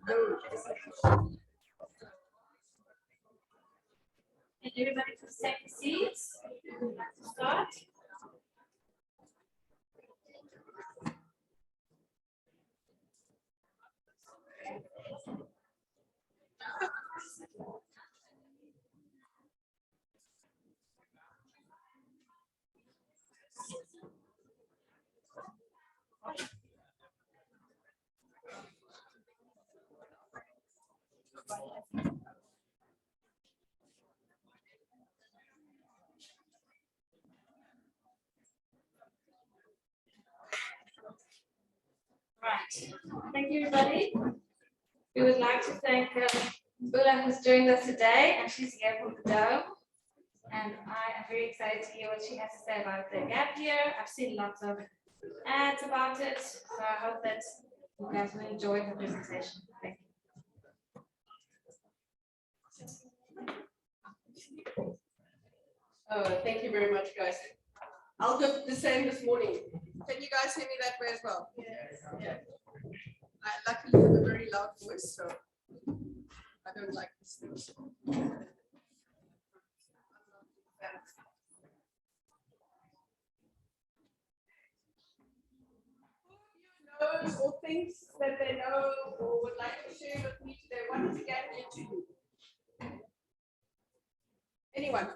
And everybody please take the seats. Let's start. Right. Thank you, everybody. We would like to thank Ulla, who's joined us today, and she's here from the DOME. And I am very excited to hear what she has to say about the gap year. I've seen lots of ads about it, so I hope that you guys will enjoy her presentation. Thank you. Oh, thank you very much, guys. I'll do the same this morning. Can you guys hear me that way as well? Yes. Yeah. I luckily have a very loud voice, so I don't like these things. Knows or thinks that they know or would like to share with me today, what is gap year to you? Anyone?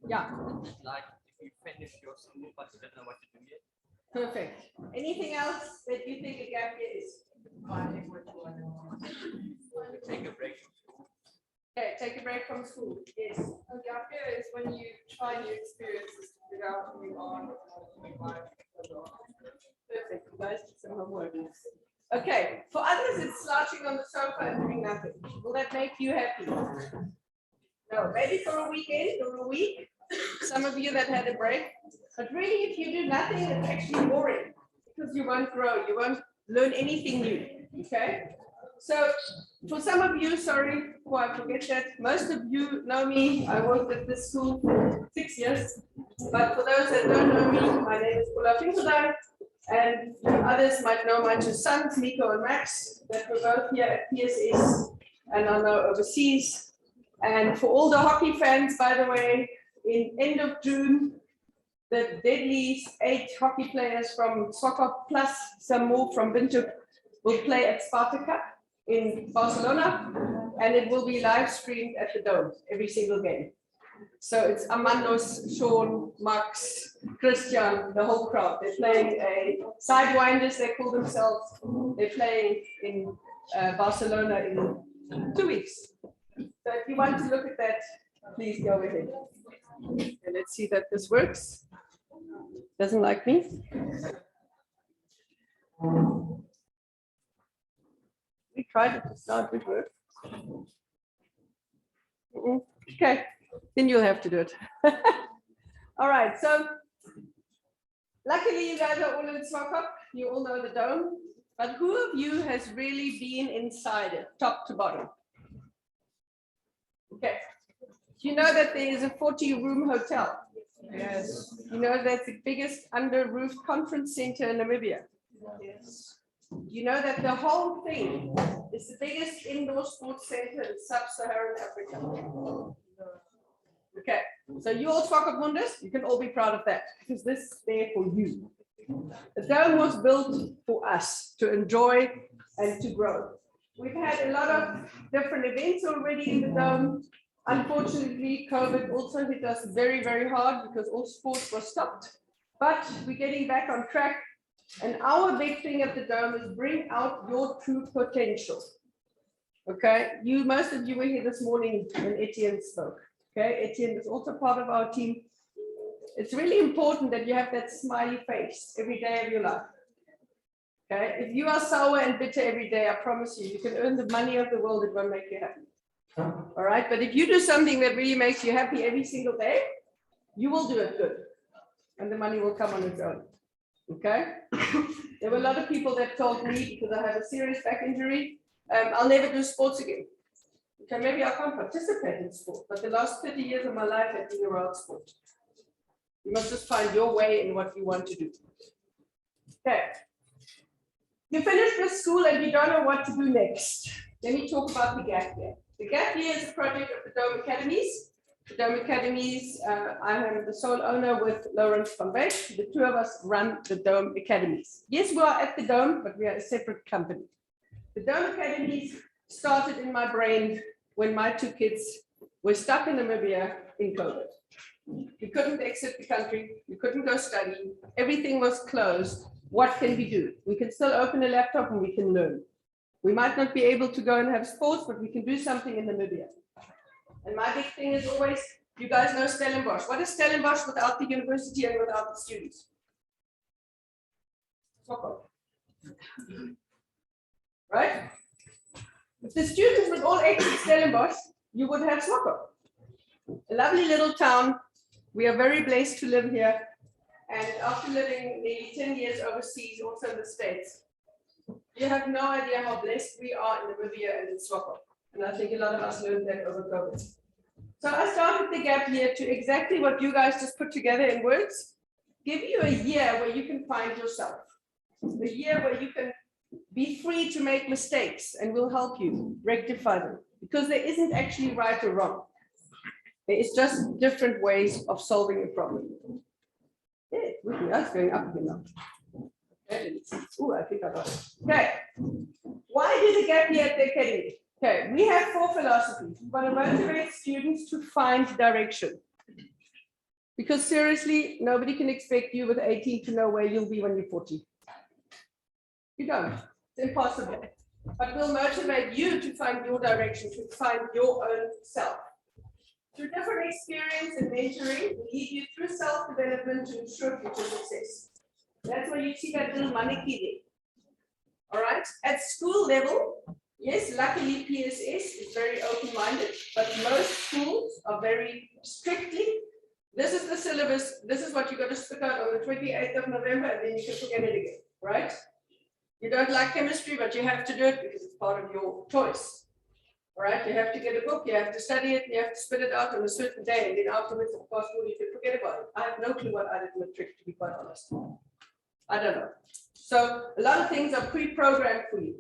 Yeah. Like if you finish your school but you don't know what to do yet. Perfect. Anything else that you think a gap year is? Take a break from school. Okay, take a break from school. Yes. A gap year is when you try new experiences to figure out who you are. Perfect. You guys did some homework. Okay. For others, it's slouching on the sofa and doing nothing. Will that make you happy? No. Maybe for a weekend or a week. Some of you that had a break. But really, if you do nothing, it's actually boring because you won't grow. You won't learn anything new. Okay. So for some of you, sorry, I forget that. Most of you know me. I worked at this school for 6 years. But for those that don't know me, my name is Ulla Finkeldey. And others might know my two sons, Nico and Max, that were both here at PSS and are now overseas. And for all the hockey fans, by the way, in end of June, the deadly 8 hockey players from Swakopmund plus some more from Windhoek will play at Sparta Cup in Barcelona, and it will be live streamed at the Dome, every single game. So it's Amandos, Sean, Max, Christian, the whole crowd. They're playing a sidewinders, they call themselves. They're playing in Barcelona in 2 weeks. So if you want to look at that, please go ahead. And let's see that this works. Doesn't like me. We tried it to start with work. Okay, then you'll have to do it. All right, so luckily you guys are all in Swakop. You all know the Dome. But who of you has really been inside it, top to bottom? Okay. Do you know that there is a 40-room hotel? Yes. You know that's the biggest under-roofed conference center in Namibia? Yes. You know that the whole thing is the biggest indoor sports center in sub-Saharan Africa? Okay, so you all Swakopmunders, you can all be proud of that because this is there for you. The Dome was built for us to enjoy and to grow. We've had a lot of different events already in the Dome. Unfortunately, COVID also hit us very, very hard because all sports were stopped. But we're getting back on track. And our big thing at the Dome is bring out your true potential. Okay, most of you were here this morning when Etienne spoke. Okay, Etienne is also part of our team. It's really important that you have that smiley face every day of your life. Okay, if you are sour and bitter every day, I promise you, you can earn the money of the world, it won't make you happy. All right, but if you do something that really makes you happy every single day, you will do it good. And the money will come on its own. Okay, there were a lot of people that told me, because I have a serious back injury, I'll never do sports again. Okay, maybe I can't participate in sport, but the last 30 years of my life have been around sport. You must just find your way in what you want to do. Okay, you finished with school and you don't know what to do next. let me talk about the gap year. The gap year is a project of the DOME Academies. The DOME Academies, I am the sole owner with Lawrence van Beek. The two of us run the DOME Academies. Yes, we are at the DOME, but we are a separate company. The DOME Academies started in my brain when my two kids were stuck in Namibia in COVID. We couldn't exit the country, we couldn't go study, everything was closed. What can we do? We can still open a laptop and we can learn. We might not be able to go and have sports, but we can do something in Namibia. And my big thing is always, you guys know Stellenbosch. What is Stellenbosch without the university and without the students? Swakop. Right? If the students would all exit Stellenbosch, you would have Swakop. A lovely little town. We are very blessed to live here. And after living nearly 10 years overseas, also in the States, you have no idea how blessed we are in Namibia and in Swakop. And I think a lot of us learned that over COVID. So I started the gap year to exactly what you guys just put together in words. Give you a year where you can find yourself. A year where you can be free to make mistakes and we'll help you rectify them. Because there isn't actually right or wrong. There is just different ways of solving a problem. Yeah, that's going up again now. Oh, I think I got it. Okay. Why do the gap year at the academy? Okay, we have 4 philosophies. We want to motivate students to find direction. Because seriously, nobody can expect you with 18 to know where you'll be when you're 40. You don't. It's impossible. But we'll motivate you to find your direction, to find your own self. Through different experience and mentoring, we lead you through self-development to ensure future success. That's why you see that little mannequin there. All right. At school level, yes, luckily PSS is very open-minded, but most schools are very strictly. This is the syllabus. This is what you got to spit out on the 28th of November, and then you can forget it again. Right? You don't like chemistry, but you have to do it because it's part of your choice. All right, you have to get a book, you have to study it, you have to spit it out on a certain day, and then afterwards, of course, you can forget about it. I have no clue what I did with trick, to be quite honest. I don't know. So a lot of things are pre-programmed for you.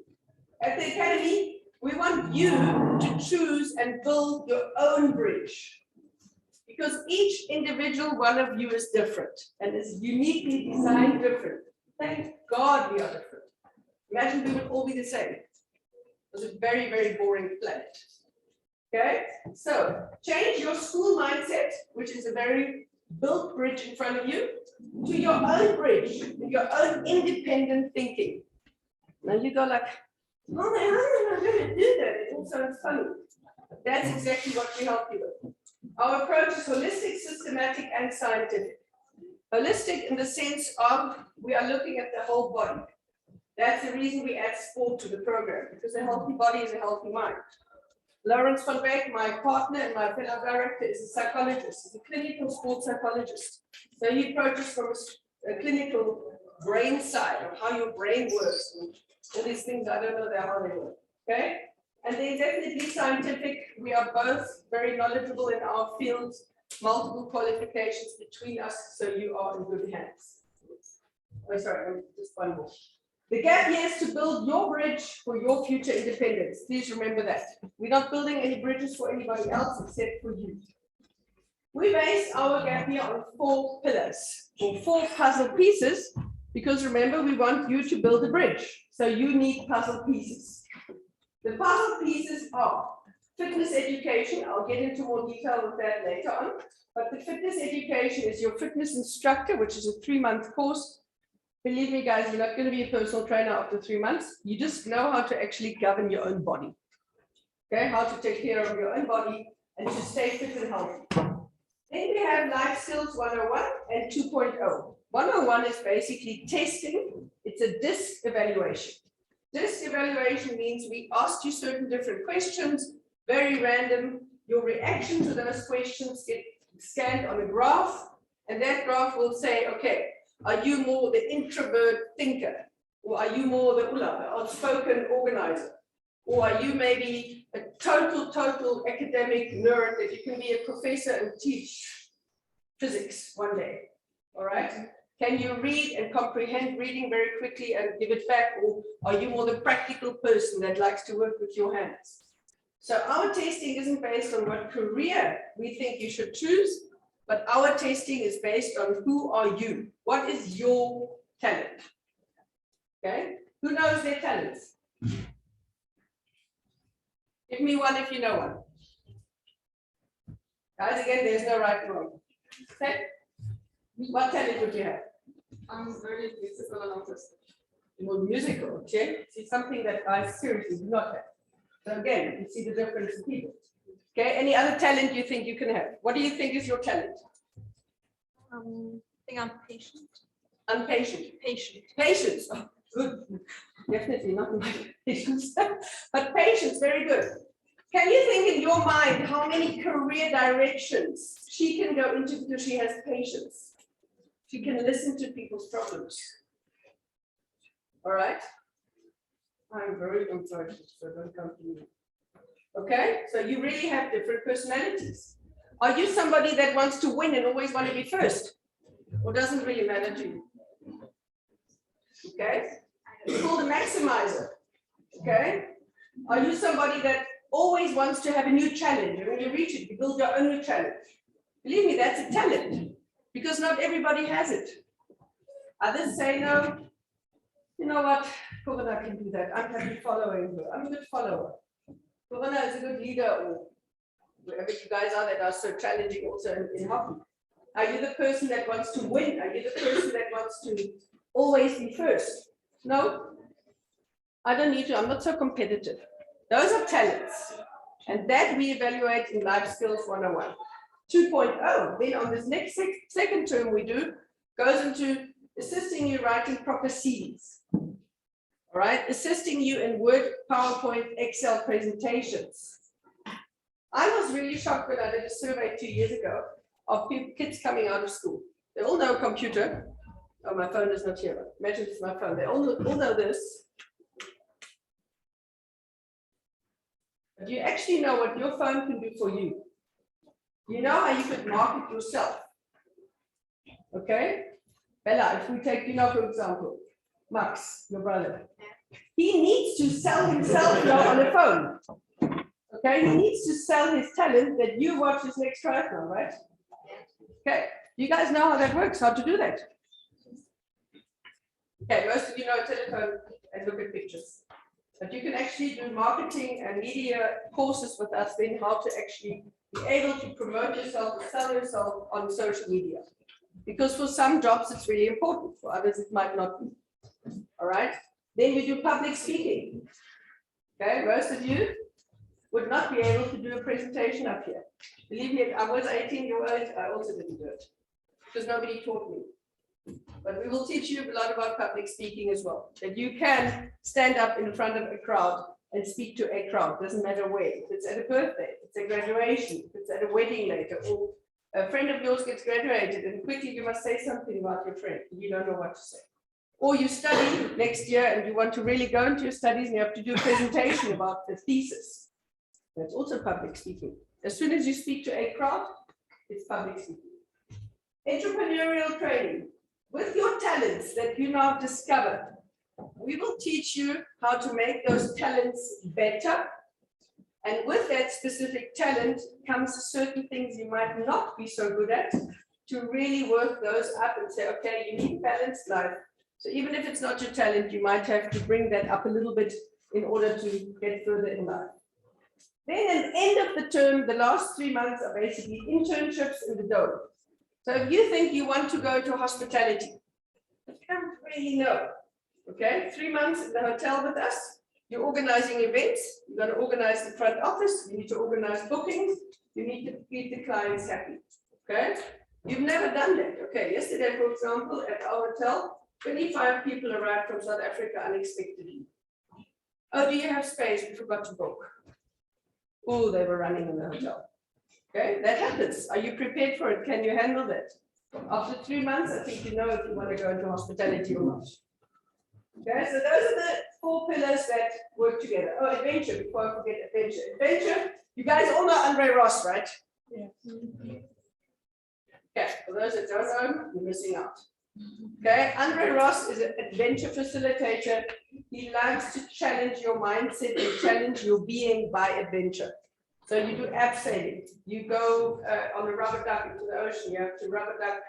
At the academy, we want you to choose and build your own bridge. Because each individual one of you is different and is uniquely designed different. Thank God we are different. Imagine we would all be the same. It was a very, very boring planet. Okay, so change your school mindset, which is a very built bridge in front of you, to your own bridge, your own independent thinking. Now you go like, oh, how am I going to do that? It all sounds funny. That's exactly what we help you with. Our approach is holistic, systematic, and scientific. Holistic in the sense of we are looking at the whole body. That's the reason we add sport to the program, because a healthy body is a healthy mind. Lawrence van Beek, my partner and my fellow director, is a psychologist, he's a clinical sports psychologist. So he approaches from a clinical brain side of how your brain works and all these things. I don't know how they work. Okay? And then definitely scientific. We are both very knowledgeable in our fields, multiple qualifications between us, so you are in good hands. Oh, sorry, just one more. The gap year is to build your bridge for your future independence. Please remember that. We're not building any bridges for anybody else except for you. We base our gap year on 4 pillars, or 4 puzzle pieces, because remember, we want you to build a bridge. So you need puzzle pieces. The puzzle pieces are fitness education. I'll get into more detail with that later on. But the fitness education is your fitness instructor, which is a 3-month course. Believe me, guys, you're not going to be a personal trainer after 3 months. You just know how to actually govern your own body. Okay, how to take care of your own body and to stay fit and healthy. Then we have Life Skills 101 and 2.0. 101 is basically testing. It's a DISC evaluation. DISC evaluation means we ask you certain different questions, very random. Your reaction to those questions get scanned on a graph, and that graph will say, okay, are you more the introvert thinker? Or are you more the Ulla, the outspoken organizer? Or are you maybe a total academic nerd that you can be a professor and teach physics one day? All right. Can you read and comprehend reading very quickly and give it back? Or are you more the practical person that likes to work with your hands? So our testing isn't based on what career we think you should choose, but our testing is based on who are you? What is your talent? Okay, who knows their talents? Give me one if you know one. Guys, again, there's no right or wrong. Okay, what talent would you have? I'm very musical and artistic. More musical, okay? See, something that I seriously do not have. So again, you see the difference in people. Okay, any other talent you think you can have? What do you think is your talent? I think I'm patient. Impatient. Patient. Patience. Oh, good. Definitely not my patience. But patience, very good. Can you think in your mind how many career directions she can go into because she has patience? She can listen to people's problems. All right. I'm very introverted, so don't come to me. Okay, so you really have different personalities. Are you somebody that wants to win and always want to be first? Or doesn't really matter to you? Okay, it's called a maximizer. Okay, are you somebody that always wants to have a new challenge, and when you reach it, you build your own new challenge? Believe me, that's a talent, because not everybody has it. Others say, no, you know what, Corona can do that. I'm happy following her. I'm a good follower. Corona is a good leader, or wherever you guys are that are so challenging also in hockey. Are you the person that wants to win? Are you the person that wants to always be first? No, I don't need to. I'm not so competitive. Those are talents. And that we evaluate in Life Skills 101. 2.0, then on this next second term we do, goes into assisting you writing proper CVs. All right, assisting you in Word, PowerPoint, Excel presentations. I was really shocked when I did a survey 2 years ago of kids coming out of school. They all know a computer. Oh, my phone is not here. Imagine it's my phone. They all know this. But you actually know what your phone can do for you. You know how you could market yourself. Okay? Bella, if we take, for example, Max, your brother. He needs to sell himself now on the phone. Okay, he needs to sell his talent that you watch his next triathlon, right? Okay, you guys know how that works, how to do that. Okay, most of you know a telephone and look at pictures. But you can actually do marketing and media courses with us, then how to actually be able to promote yourself, sell yourself on social media. Because for some jobs it's really important, for others it might not be. All right, then we do public speaking. Okay, most of you would not be able to do a presentation up here. Believe me, I was 18 years old, I also didn't do it because nobody taught me. But we will teach you a lot about public speaking as well, that you can stand up in front of a crowd and speak to a crowd, doesn't matter where. If it's at a birthday, if it's a graduation, if it's at a wedding later, or a friend of yours gets graduated and quickly you must say something about your friend, you don't know what to say. Or you study next year and you want to really go into your studies and you have to do a presentation about the thesis. That's also public speaking. As soon as you speak to a crowd, it's public speaking. Entrepreneurial training. With your talents that you now discovered, we will teach you how to make those talents better. And with that specific talent comes certain things you might not be so good at, to really work those up and say, okay, you need balanced life. So even if it's not your talent, you might have to bring that up a little bit in order to get further in life. Then at the end of the term, the last 3 months are basically internships in the DOME. So if you think you want to go to hospitality, you can't really know. Okay, 3 months in the hotel with us, you're organizing events, you're going to organize the front office, you need to organize bookings, you need to keep the clients happy. Okay, you've never done that. Okay, yesterday, for example, at our hotel, 25 people arrived from South Africa unexpectedly. Oh, do you have space? We forgot to book. Oh, they were running in the hotel. Okay, that happens. Are you prepared for it? Can you handle that? After 3 months, I think you know if you want to go into hospitality or not. Okay, so those are the 4 pillars that work together. Oh, adventure, before I forget adventure. Adventure, you guys all know Andre Ross, right? Yeah. Okay, for those that don't know, you're missing out. Okay, Andre Ross is an adventure facilitator. He loves to challenge your mindset and challenge your being by adventure. So you do abseiling. You go on a rubber duck into the ocean. You have to rubber duck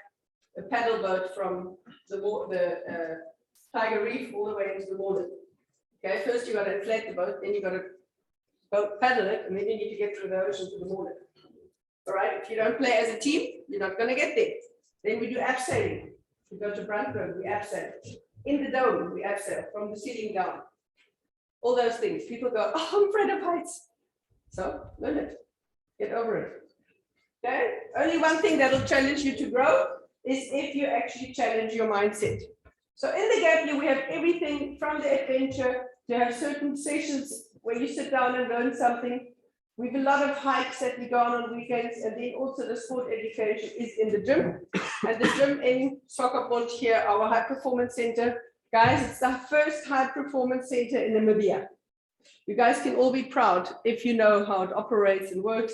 a paddle boat from the Tiger Reef all the way into the water. Okay, first you got to inflate the boat, then you got to paddle it, and then you need to get through the ocean to the water. All right, if you don't play as a team, you're not going to get there. Then we do abseiling. We go to Brandberg, we abseil. In the dome, we abseil from the ceiling down. All those things. People go, oh, I'm afraid of heights. So learn it. Get over it. Okay? Only one thing that will challenge you to grow is if you actually challenge your mindset. So in the gap year, we have everything from the adventure to have certain sessions where you sit down and learn something. We have a lot of hikes that we go on weekends, and then also the sport education is in the gym. And the gym in Swakopmund here, our high performance center. Guys, it's the first high performance center in Namibia. You guys can all be proud if you know how it operates and works,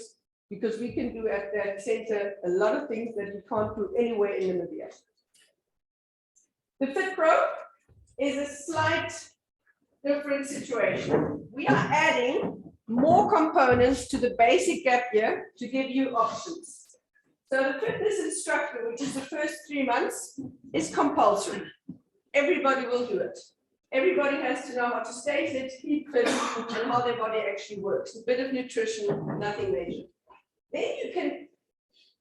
because we can do at that center a lot of things that you can't do anywhere in Namibia. The Fit Pro is a slight different situation. We are adding more components to the basic gap year to give you options. So the fitness instructor, which is the first 3 months, is compulsory. Everybody will do it. Everybody has to know how to stay fit, keep fit, and how their body actually works. A bit of nutrition, nothing major. Then you can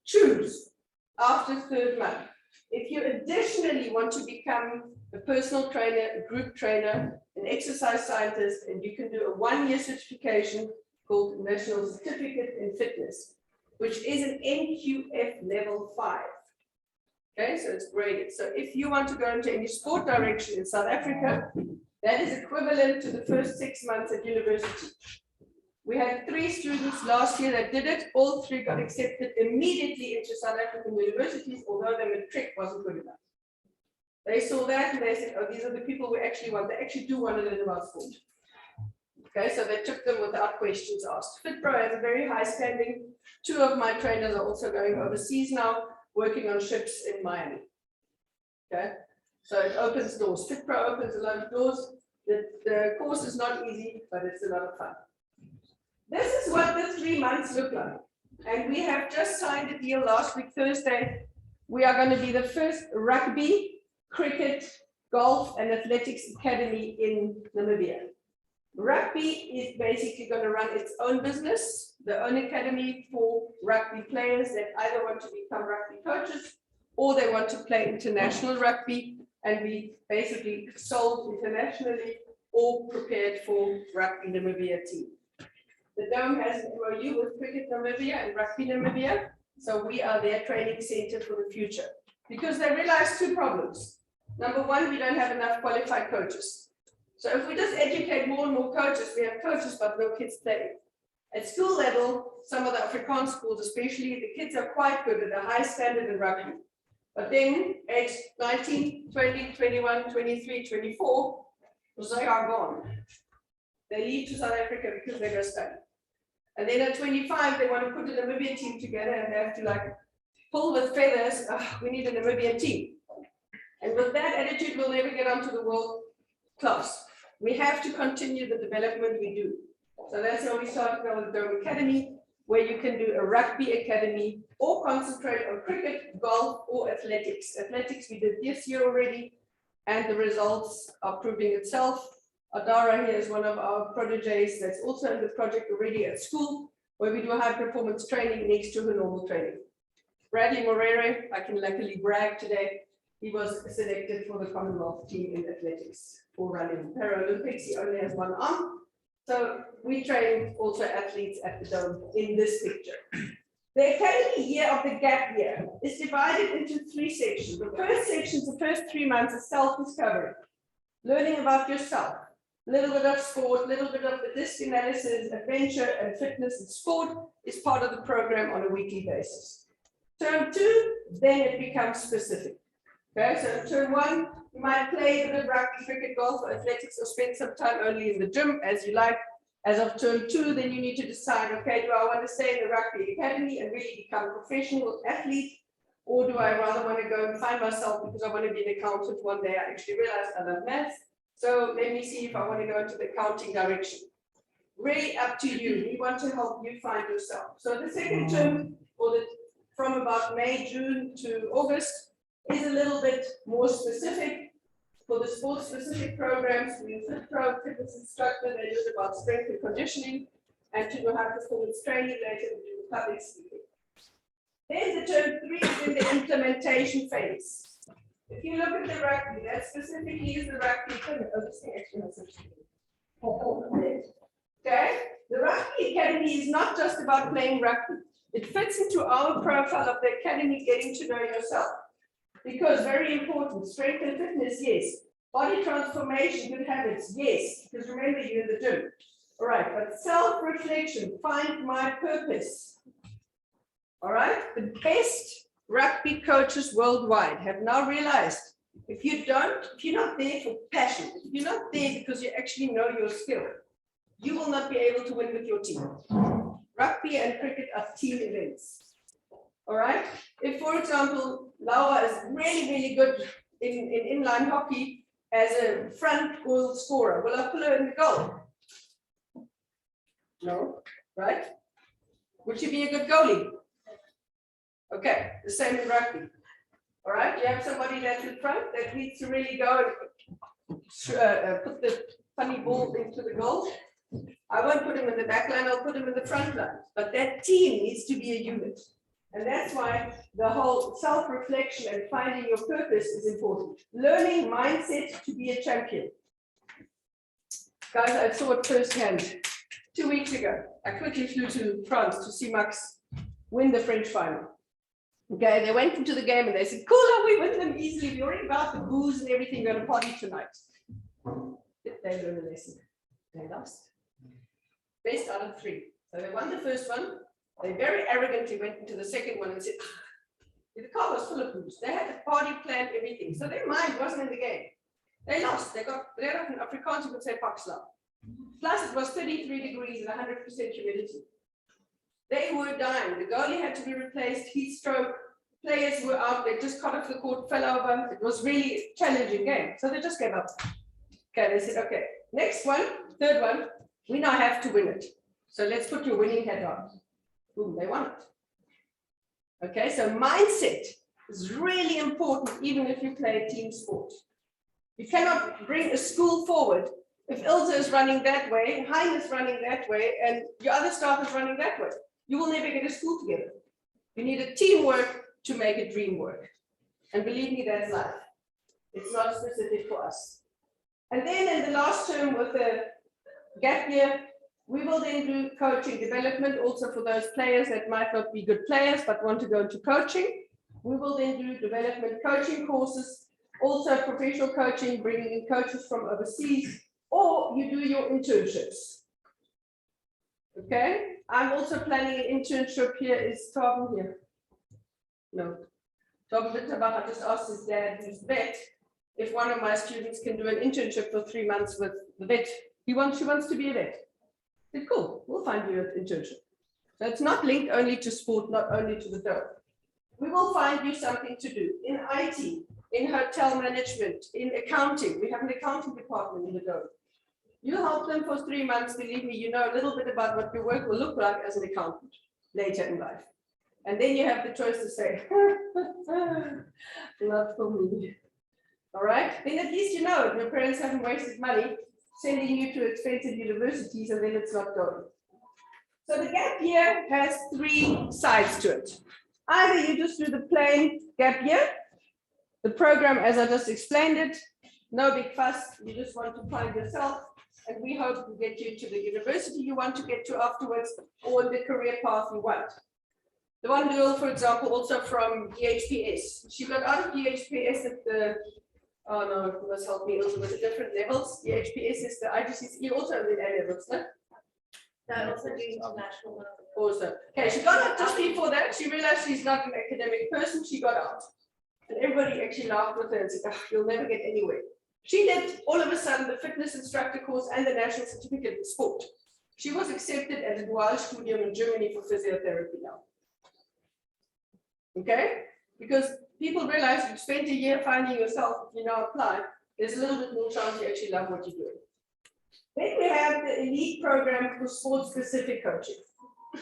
choose after 3rd month. If you additionally want to become a personal trainer, a group trainer, an exercise scientist, and you can do a 1-year certification called National Certificate in Fitness, which is an NQF level 5. Okay, so it's graded. So if you want to go into any sport direction in South Africa, that is equivalent to the first 6 months at university. We had 3 students last year that did it. All 3 got accepted immediately into South African universities, although their matric wasn't good enough. They saw that and they said, oh, these are the people we actually want. They actually do want to learn about sport. Okay, so they took them without questions asked. FitPro has a very high standing. 2 of my trainers are also going overseas now, working on ships in Miami. Okay, so it opens doors. FitPro opens a lot of doors. The course is not easy, but it's a lot of fun. This is what the 3 months look like. And we have just signed a deal last week, Thursday. We are going to be the first rugby, cricket, golf, and athletics academy in Namibia. Rugby is basically going to run its own business, the own academy for rugby players that either want to become rugby coaches or they want to play international rugby and be basically sold internationally or prepared for Rugby Namibia team. The DOME has an MOU with Cricket Namibia and Rugby Namibia, so we are their training center for the future because they realized 2 problems. Number 1, we don't have enough qualified coaches. So if we just educate more and more coaches, we have coaches but no kids playing. At school level, some of the Afrikaans schools especially, the kids are quite good at a high standard in rugby. But then age 19, 20, 21, 23, 24, they are gone. They leave to South Africa because they go study. And then at 25, they want to put a Namibian team together and they have to like pull with feathers. Oh, we need a Namibian team. And with that attitude, we'll never get onto the world class. We have to continue the development we do. So that's how we started now with DOME Academy, where you can do a rugby academy or concentrate on cricket, golf, or athletics. Athletics we did this year already, and the results are proving itself. Adara here is one of our proteges that's also in the project already at school, where we do high performance training next to her normal training. Bradley Morere, I can luckily brag today, he was selected for the Commonwealth team in athletics for running Paralympics. He only has 1 arm. So we train also athletes at the DOME in this picture. The academy year of the gap year is divided into 3 sections. The first section, the first 3 months, is self-discovery, learning about yourself. A little bit of sport, a little bit of the disc analysis, adventure, and fitness and sport is part of the program on a weekly basis. Term 2, then it becomes specific. Okay, so in term 1, you might play a bit of rugby, cricket, golf, or athletics, or spend some time only in the gym as you like. As of term 2, then you need to decide, okay, do I want to stay in the rugby academy and really become a professional athlete? Or do I rather want to go and find myself because I want to be an accountant one day? I actually realized I love maths. So let me see if I want to go into the accounting direction. Really up to you. We want to help you find yourself. So the second term, or from about May, June to August, is a little bit more specific. For the sports specific programs, we fit pro fitness instructor, they learn about strength and conditioning, and to do high performance training later, we do public speaking. Then the term 3 is in the implementation phase. If you look at the rugby, that specifically is the rugby. Okay, the Rugby Academy is not just about playing rugby. It fits into our profile of the academy, getting to know yourself. Because very important, strength and fitness, yes. Body transformation, good habits, yes. Because remember, you're in the gym. All right, but self-reflection, find my purpose. All right, the best rugby coaches worldwide have now realized if you're not there for passion, if you're not there because you actually know your skill, you will not be able to win with your team. Rugby and cricket are team events. All right. If, for example, Laura is really, really good in inline hockey as a front goal scorer, will I put her in the goal? No, right? Would she be a good goalie? Okay, the same in rugby. All right, you have somebody that's in front that needs to really go and put the funny ball into the goal. I won't put him in the back line, I'll put him in the front line. But that team needs to be a unit. And that's why the whole self-reflection and finding your purpose is important. Learning mindset to be a champion. Guys, I saw it firsthand 2 weeks ago. I quickly flew to France to see Max win the French final. Okay, they went into the game and they said, cool, we win them easily. We already got the booze and everything, we're going to party tonight. Did they learn a lesson? They lost. Best out of 3. So they won the first one. They very arrogantly went into the second one and said, the car was full of booze. They had the party planned, everything. So their mind wasn't in the game. They lost. They got an Afrikaans, you could say Pakistan. Plus it was 33 degrees and 100% humidity. They were dying. The goalie had to be replaced, heat stroke. Players were out. They just cut off the court, fell over. It was really a challenging game. So they just gave up. Okay, they said, okay, next one, third one, we now have to win it. So let's put your winning hat on. Boom, they won it. Okay, so mindset is really important, even if you play a team sport. You cannot bring a school forward if Ilse is running that way, Hein is running that way, and your other staff is running that way. You will never get a school together. You need a teamwork to make a dream work. And believe me, that's life. It's not specific for us. And then in the last term with the gap year, we will then do coaching development also for those players that might not be good players but want to go into coaching. We will then do development coaching courses, also professional coaching, bringing in coaches from overseas, or you do your internships. Okay, I'm also planning an internship here. Is Torben here? No. Torben Bitterbach, I just asked his dad, who's vet, if one of my students can do an internship for 3 months with the vet. She wants to be a vet. I said, cool, we'll find you an internship. So it's not linked only to sport, not only to the DOME. We will find you something to do in IT, in hotel management, in accounting. We have an accounting department in the DOME. You help them for 3 months, believe me, you know a little bit about what your work will look like as an accountant later in life. And then you have the choice to say, not for me. All right, then at least you know your parents haven't wasted money sending you to expensive universities and then it's not going. So the gap year has 3 sides to it. Either you just do the plain gap year, the program as I just explained it, no big fuss, you just want to find yourself, and we hope to get you to the university you want to get to afterwards, or the career path you want. The one girl, for example, also from DHPS, she got out of DHPS at the, oh no, you must help me also with the different levels. DHPS is the IGCSE, also in the A levels, no? No, also doing international. Awesome. Okay, she got out just before that. She realized she's not an academic person. She got out. And everybody actually laughed with her and said, oh, you'll never get anywhere. She did all of a sudden the fitness instructor course and the national certificate in sport. She was accepted at a dual studium in Germany for physiotherapy now. Okay, Because people realize you've spent a year finding yourself, if you now apply, there's a little bit more chance you actually love what you're doing. Then we have the elite program for sports-specific coaching.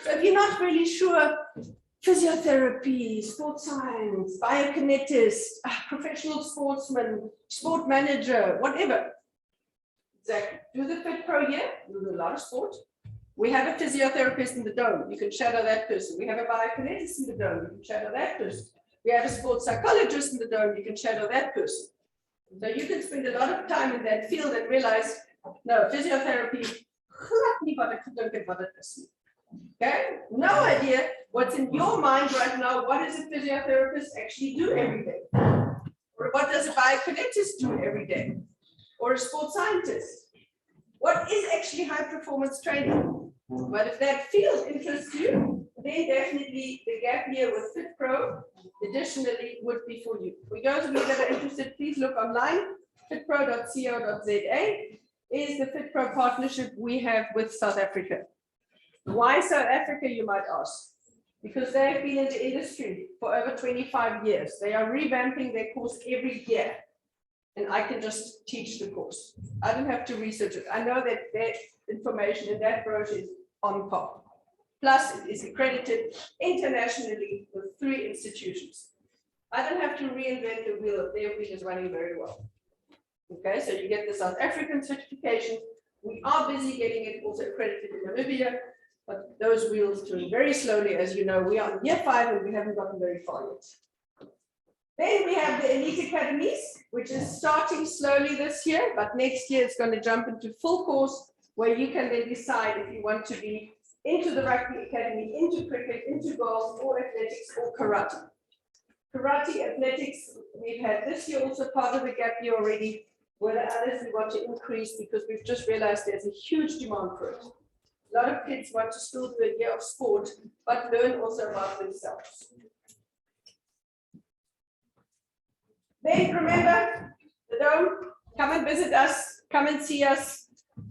So if you're not really sure, physiotherapy, sports science, biokinetist, professional sportsman, sport manager, whatever. Exactly. Do the Fit Pro here, do a lot of sport. We have a physiotherapist in the DOME, you can shadow that person. We have a biokinetist in the DOME, you can shadow that person. We have a sports psychologist in the DOME, you can shadow that person. So you can spend a lot of time in that field and realize, no, physiotherapy, okay? No idea what's in your mind right now. What does a physiotherapist actually do every day? Or what does a biokinetist do every day? Or a sports scientist? What is actually high performance training? But if that field interests you, then definitely the gap year with Fit Pro additionally would be for you. For those of you that are interested, please look online. fitpro.co.za is the Fit Pro partnership we have with South Africa. Why South Africa, you might ask? Because they have been in the industry for over 25 years. They are revamping their course every year. And I can just teach the course. I don't have to research it. I know that that information in that brochure is on par. Plus, it is accredited internationally with 3 institutions. I don't have to reinvent the wheel. Their wheel is running very well. Okay, so you get the South African certification. We are busy getting it also accredited in Namibia, but those wheels turn very slowly. As you know, we are in year 5 and we haven't gotten very far yet. Then we have the elite academies, which is starting slowly this year, but next year it's going to jump into full course where you can then decide if you want to be into the rugby academy, into cricket, into golf, or athletics, or karate. Karate, athletics, we've had this year also part of the gap year already, where the others we want to increase because we've just realized there's a huge demand for it. A lot of kids want to still do a year of sport, but learn also about themselves. Then remember, the DOME, come and visit us, come and see us,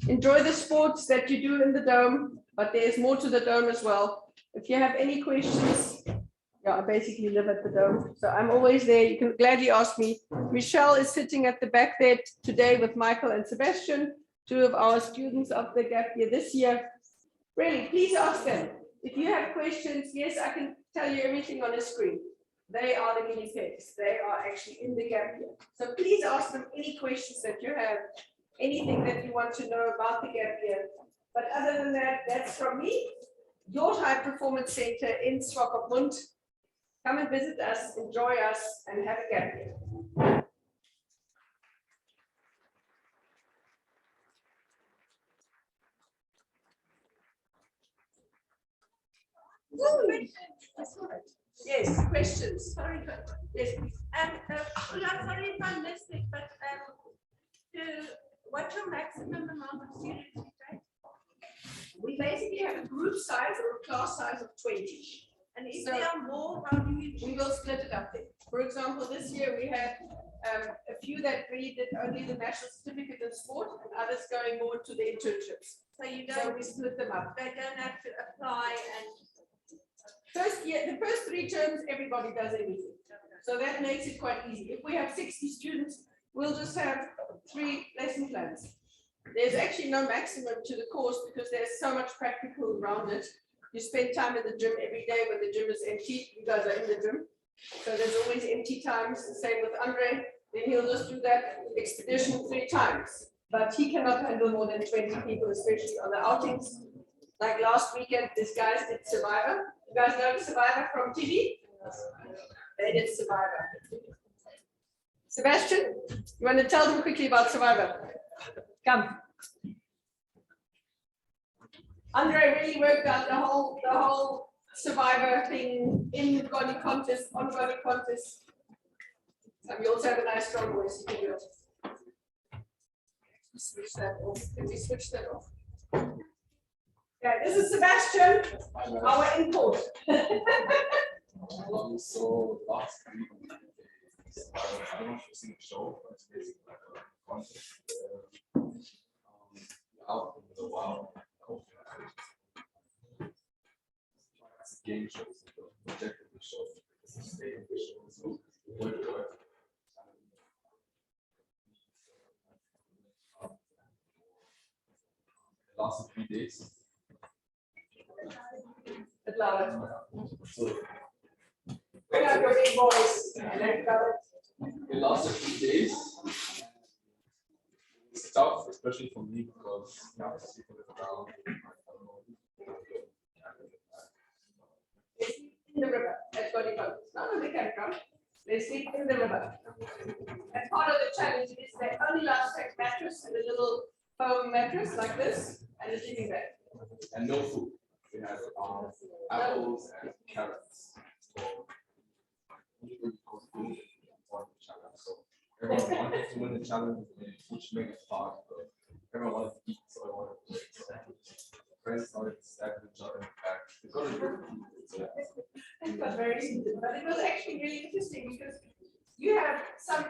enjoy the sports that you do in the DOME, but there's more to the DOME as well. If you have any questions, yeah, I basically live at the DOME, so I'm always there. You can gladly ask me. Michelle is sitting at the back there today with Michael and Sebastian, 2 of our students of the gap year this year. Really, please ask them. If you have questions, yes, I can tell you everything on the screen. They are the guinea pigs. They are actually in the gap year. So please ask them any questions that you have, anything that you want to know about the gap year. But other than that, that's from me, your high performance center in Swakopmund. Come and visit us, enjoy us, and have a gap year. Yes, questions. Sorry, yes, please. Ulla, sorry if I missed it, but what's your maximum amount of students you take? We basically have a group size or a class size of 20. And if there are more, how do you? We will split it up there. For example, this year we had a few that really did only the national certificate in sport and others going more to the internships. So you So don't, we split them up. they don't have to apply and. First year, the first 3 terms, everybody does everything. So that makes it quite easy. If we have 60 students, we'll just have 3 lesson plans. There's actually no maximum to the course because there's so much practical around it. You spend time in the gym every day when the gym is empty. You guys are in the gym. So there's always empty times. The same with Andre. Then he'll just do that expedition 3 times. But he cannot handle more than 20 people, especially on the outings. Like last weekend, these guys did Survivor. You guys know Survivor from TV? They did Survivor. Sebastian, you want to tell them quickly about Survivor? Come. Andre really worked out the whole Survivor thing in body contest, on body contest. You also have a nice strong voice. You can do it. Switch that off. Can we switch that off? Yeah, this is Sebastian, our import. So last week, I don't know if you've seen the show, but it's basically like a contest out in the wild. It's a game show, so the objective of the show is stay efficient. So work. It lasted 3 days. Bit louder. So Bring out your big voice. And then go. it lasted 3 days. It's tough, especially for me because now people live around. They sleep in the river. That's what it was. No, they can't come. They sleep in the river. And part of the challenge is they only allowed to take mattress and a little foam mattress like this and a sleeping bag. And no food. We had apples and carrots. So everyone wanted to win the challenge, which made it hard. But everyone wanted to eat, so I wanted to win. So friends started stabbing each other in the back. They got a good food. So It was very simple, but it was actually really interesting because you have some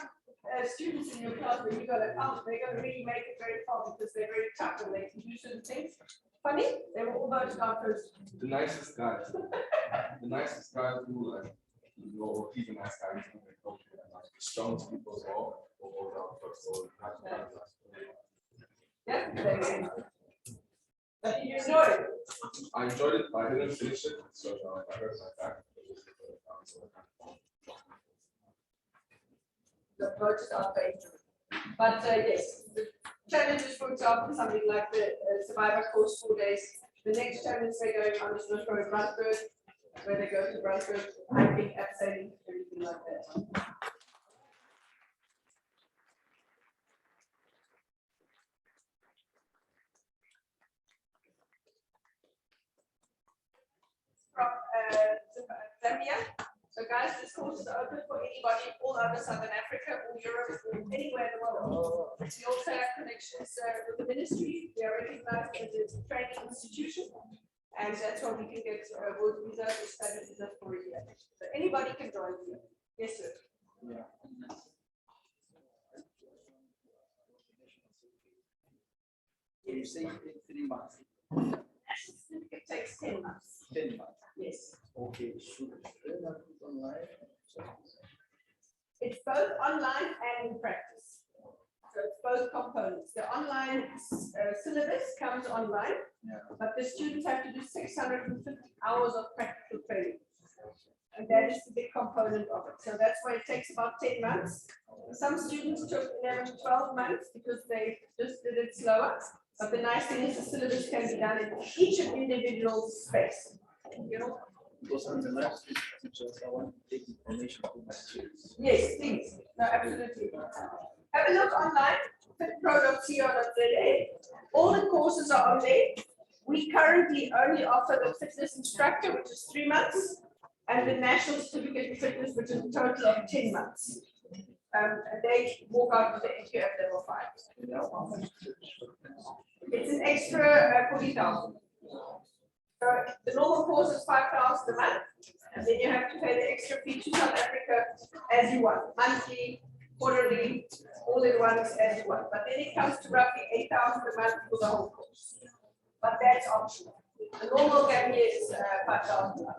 students in your class where you got to count. They're going to really make it very fun because they're very tough and they can do certain things. Funny, they were all voted out first. the nicest guys who like, you know, he's a nice guy. He's like, okay, and like the strongest people as well. Will vote out first. So Yeah, very good. But did you enjoy it? I enjoyed it, but I didn't finish it. So I heard my back. The votes are paid. But yes, the challenges, for example, something like the survivor course 4 days. The next challenge they're going on is not going to Brunswick, where they go to Brunswick, hiking, abseiling, everything like that. From Zambia. So guys, this course is open for anybody all over Southern Africa or Europe or anywhere in the world. We also have connections with the ministry. We are recognized as a training institution, and that's why we can get work visas or study visas for a year. So anybody can join here. Yes, sir. You say in 3 months. National certificate takes 10 months. 10 months. Yes. Okay, should online. It's both online and in practice. So it's both components. The online syllabus comes online, but the students have to do 650 hours of practical training. And that is the big component of it. So that's why it takes about 10 months. Some students took 11, 12 months because they just did it slower. But the nice thing is the syllabus can be done in each individual space. You know? Because I'm the last teacher, I want to take information from my students. Yes, please. No, absolutely. Have a look online, fitpro.co.za. All the courses are on there. We currently only offer the fitness instructor, which is 3 months, and the national certificate in fitness, which is a total of 10 months. And they walk out with the NQF level 5. It's an extra 40,000. So the normal course is 5,000 a month, and then you have to pay the extra fee to South Africa as you want, monthly, quarterly, all in once as you want. But then it comes to roughly 8,000 a month for the whole course. But that's optional. The normal game is 5,000 a month.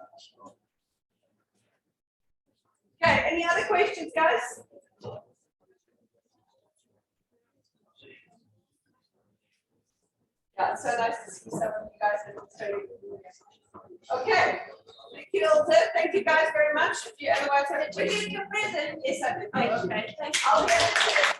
Okay, any other questions, guys? Yeah, it's so nice to see some of you guys. Okay, thank you, Ulla. Thank you guys very much. If you otherwise have a Will you give your present? yes, I did. Okay, thank you. I'll get it.